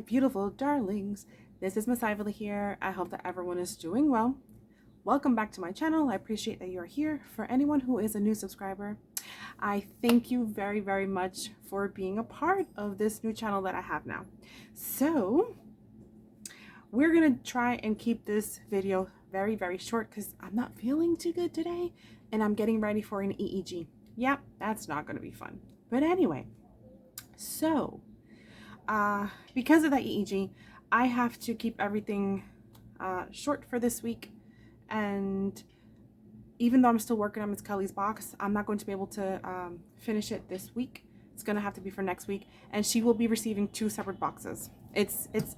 beautiful darlings. This is Miss Ively here. I hope that everyone is doing well. Welcome back to my channel. I appreciate that you're here. For anyone who is a new subscriber, I thank you very, very much for being a part of this new channel that I have now. So we're gonna try and keep this video very, very short because I'm not feeling too good today and I'm getting ready for an EEG. Yep, that's not gonna be fun. But anyway, so because of that EEG, I have to keep everything short for this week. And even though I'm still working on Miss Kelly's box, I'm not going to be able to finish it this week. It's gonna have to be for next week, and she will be receiving 2 separate boxes.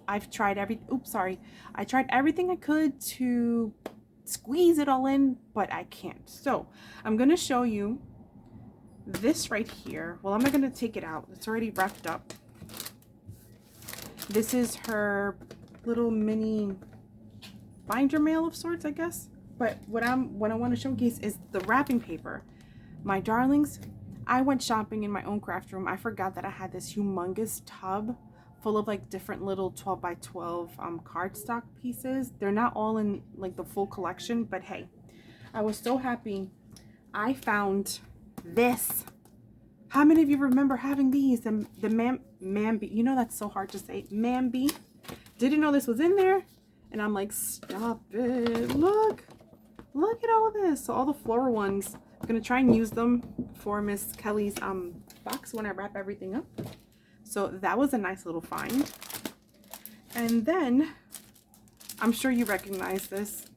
I've tried I tried everything I could to squeeze it all in, but I can't. So I'm gonna show you this right here. Well, I'm not gonna take it out. It's already wrapped up. This is her little mini binder mail of sorts, I guess. But what I want to showcase is the wrapping paper. My darlings, I went shopping in my own craft room. I forgot that I had this humongous tub full of like different little 12 by 12 cardstock pieces. They're not all in like the full collection, but hey, I was so happy I found this. How many of you remember having these? The Mambi, you know that's so hard to say. Mambi. Didn't know this was in there. And I'm like, stop it. Look at all of this. So all the floral ones, I'm gonna try and use them for Miss Kelly's box when I wrap everything up. So that was a nice little find. And then, I'm sure you recognize this,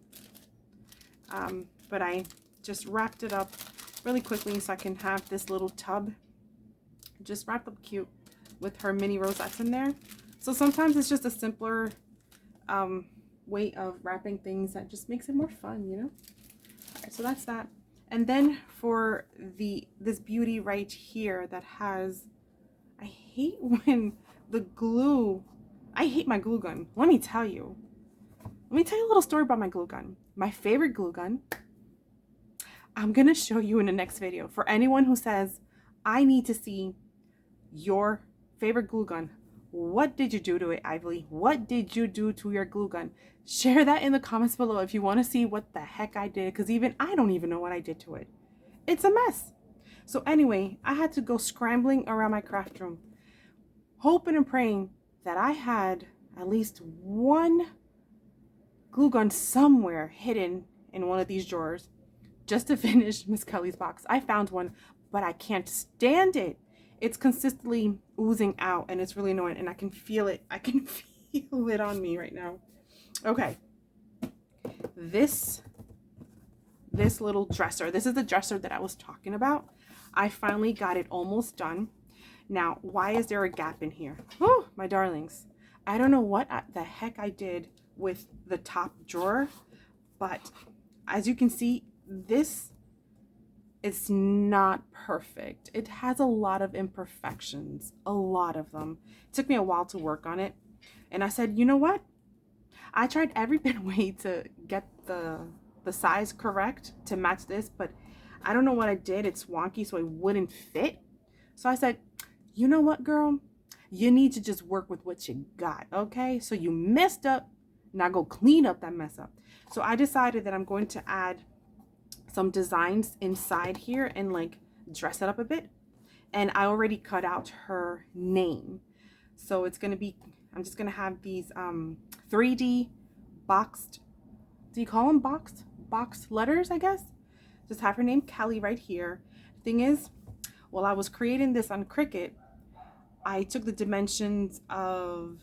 but I just wrapped it up really quickly so I can have this little tub just wrapped up cute with her mini rosettes in there. So sometimes it's just a simpler way of wrapping things that just makes it more fun, you know. All right, so that's that. And then for this beauty right here that has, I hate when the glue, I hate my glue gun. Let me tell you a little story about my glue gun. My favorite glue gun, I'm gonna show you in the next video. For anyone who says, I need to see your favorite glue gun, what did you do to it, Ively? What did you do to your glue gun? Share that in the comments below if you want to see what the heck I did, because I don't even know what I did to it. It's a mess. So anyway, I had to go scrambling around my craft room, hoping and praying that I had at least one glue gun somewhere hidden in one of these drawers just to finish Miss Kelly's box. I found one, but I can't stand it. It's consistently oozing out and it's really annoying, and I can feel it. I can feel it on me right now. Okay. This little dresser. This is the dresser that I was talking about. I finally got it almost done. Now, why is there a gap in here? Oh, my darlings. I don't know what the heck I did with the top drawer, but as you can see, this it's not perfect. It has a lot of imperfections, a lot of them. It took me a while to work on it. And I said, you know what? I tried every bit of way to get the size correct to match this, but I don't know what I did. It's wonky, so it wouldn't fit. So I said, you know what, girl? You need to just work with what you got, okay? So you messed up, now go clean up that mess up. So I decided that I'm going to add some designs inside here and like dress it up a bit. And I already cut out her name. So it's going to be, I'm just going to have these 3D boxed, do you call them boxed letters, I guess? Just have her name, Kelly, right here. Thing is, while I was creating this on Cricut, I took the dimensions of,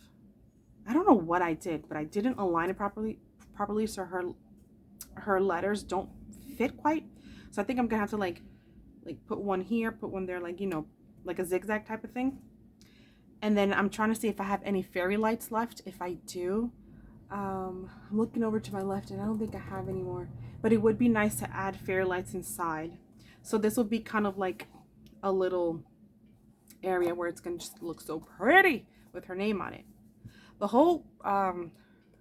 I don't know what I did, but I didn't align it properly so her letters don't fit quite. So I think I'm gonna have to like put one here, put one there, like, you know, like a zigzag type of thing. And then I'm trying to see if I have any fairy lights left. If I do, I'm looking over to my left and I don't think I have any more, but it would be nice to add fairy lights inside. So this will be kind of like a little area where it's gonna just look so pretty with her name on it. The whole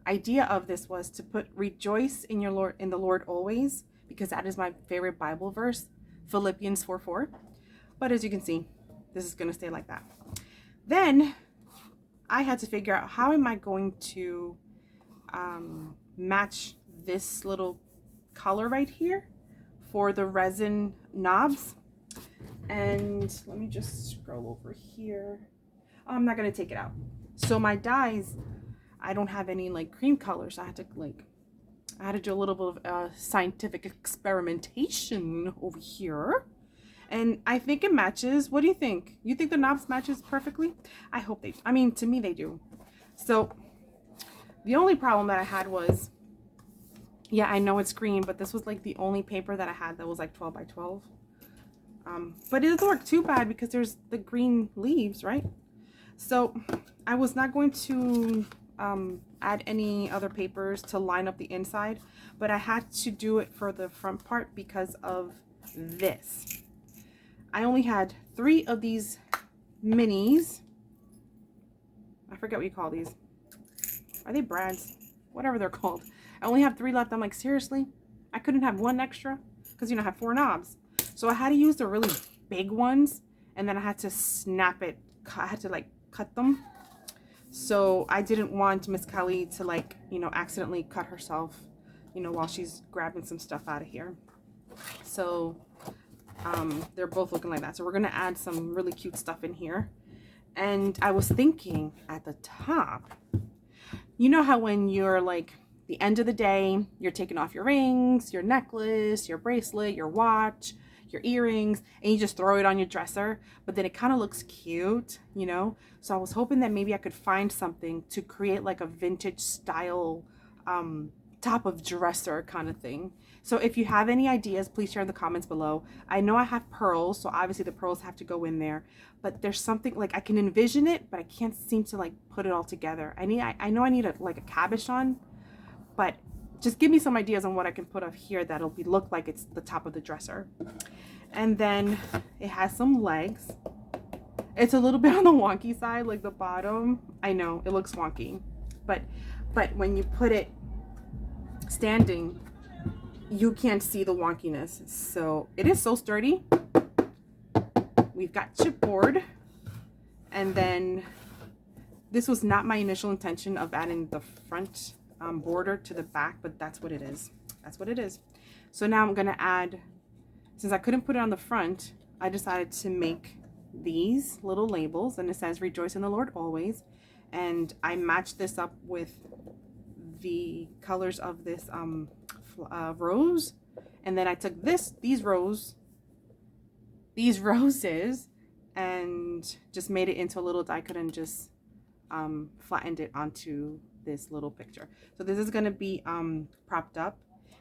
idea of this was to put rejoice in the Lord always, because that is my favorite Bible verse, Philippians 4:4. But as you can see, this is going to stay like that. Then I had to figure out how am I going to match this little color right here for the resin knobs. And let me just scroll over here. I'm not going to take it out. So my dies, I don't have any like cream colors. I had to do a little bit of scientific experimentation over here. And I think it matches. What do you think? You think the knobs matches perfectly? I hope they, I mean, to me they do. So the only problem that I had was, yeah, I know it's green, but this was like the only paper that I had that was like 12 by 12. But it doesn't work too bad because there's the green leaves, right? So I was not going to add any other papers to line up the inside, but I had to do it for the front part because of this. I only had 3 of these minis. I forget what you call these. Are they brads? Whatever they're called. I only have 3 left. I'm like, seriously? I couldn't have 1 extra? Because, you know, I have 4 knobs. So I had to use the really big ones, and then I had to snap it. I had to like cut them. So I didn't want Miss Kelly to like, you know, accidentally cut herself, you know, while she's grabbing some stuff out of here. So they're both looking like that. So we're going to add some really cute stuff in here. And I was thinking at the top, you know how when you're like the end of the day, you're taking off your rings, your necklace, your bracelet, your watch, your earrings, and you just throw it on your dresser, but then it kind of looks cute, you know? So I was hoping that maybe I could find something to create like a vintage style top of dresser kind of thing. So if you have any ideas, please share in the comments below. I know I have pearls, so obviously the pearls have to go in there, but there's something like I can envision it, but I can't seem to like put it all together. I know I need like a cabochon, but just give me some ideas on what I can put up here that'll look like it's the top of the dresser. And then it has some legs. It's a little bit on the wonky side, like the bottom. I know it looks wonky, but when you put it standing, you can't see the wonkiness. So it is so sturdy. We've got chipboard, and then this was not my initial intention of adding the front border to the back, but that's what it is. That's what it is. So now I'm gonna add, since I couldn't put it on the front, I decided to make these little labels, and it says rejoice in the Lord always, and I matched this up with the colors of this rose, and then I took these roses and just made it into a little die cut and just flattened it onto this little picture. So this is going to be propped up,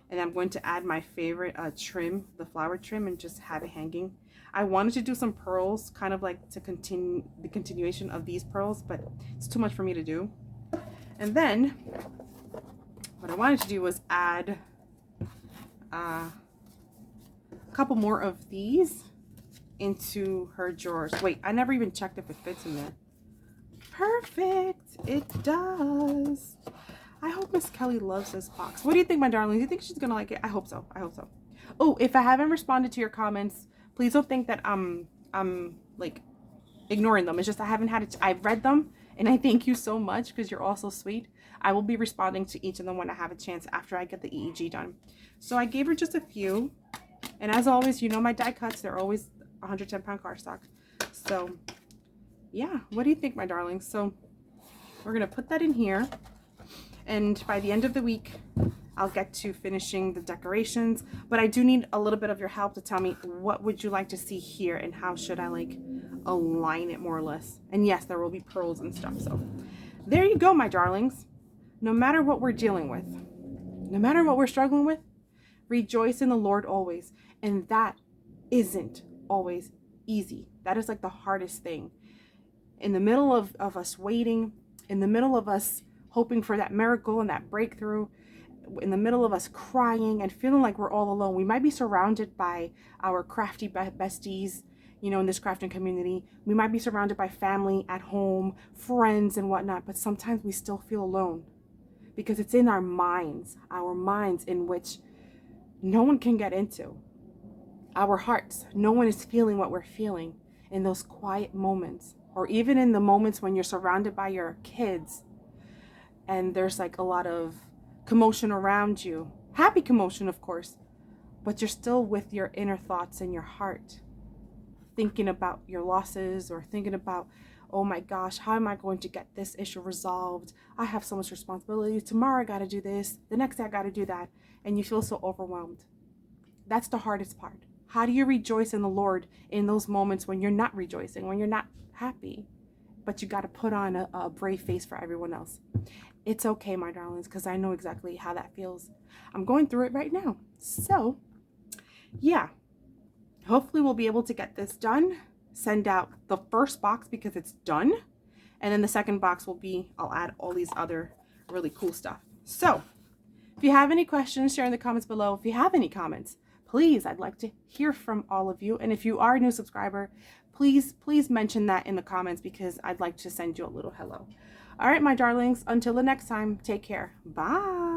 and I'm going to add my favorite trim, the flower trim, and just have it hanging. I wanted to do some pearls, kind of like to continue the continuation of these pearls, but it's too much for me to do. And then what I wanted to do was add a couple more of these into her drawers. Wait, I never even checked if it fits in there. Perfect, it does. I hope Miss Kelly loves this box. What do you think, my darling? Do you think she's gonna like it? I hope so. I hope so. Oh, if I haven't responded to your comments, please don't think that I'm like ignoring them. It's just I haven't had it. I've read them, and I thank you so much because you're all so sweet. I will be responding to each of them when I have a chance after I get the EEG done. So I gave her just a few, and as always, you know my die cuts, they're always 110-pound cardstock. So yeah, what do you think, my darlings? So we're gonna put that in here, and by the end of the week I'll get to finishing the decorations, but I do need a little bit of your help to tell me what would you like to see here and how should I like align it more or less. And yes, there will be pearls and stuff. So there you go, my darlings. No matter what we're dealing with, no matter what we're struggling with, rejoice in the Lord always. And that isn't always easy. That is like the hardest thing. In the middle of us waiting, in the middle of us hoping for that miracle and that breakthrough, in the middle of us crying and feeling like we're all alone, we might be surrounded by our crafty besties, you know, in this crafting community. We might be surrounded by family at home, friends and whatnot, but sometimes we still feel alone because it's in our minds in which no one can get into. Our hearts, no one is feeling what we're feeling in those quiet moments. or even in the moments when you're surrounded by your kids and there's like a lot of commotion around you, happy commotion, of course, but you're still with your inner thoughts in your heart, thinking about your losses or thinking about, oh my gosh, how am I going to get this issue resolved? I have so much responsibility. Tomorrow I got to do this. The next day I got to do that. And you feel so overwhelmed. That's the hardest part. How do you rejoice in the Lord in those moments when you're not rejoicing, when you're not happy, but you got to put on a brave face for everyone else? It's okay, my darlings, because I know exactly how that feels. I'm going through it right now. So, yeah, hopefully we'll be able to get this done. Send out the first box because it's done. And then the second box will be, I'll add all these other really cool stuff. So, if you have any questions, share in the comments below. If you have any comments, please, I'd like to hear from all of you. And if you are a new subscriber, please mention that in the comments because I'd like to send you a little hello. All right, my darlings, until the next time, take care. Bye.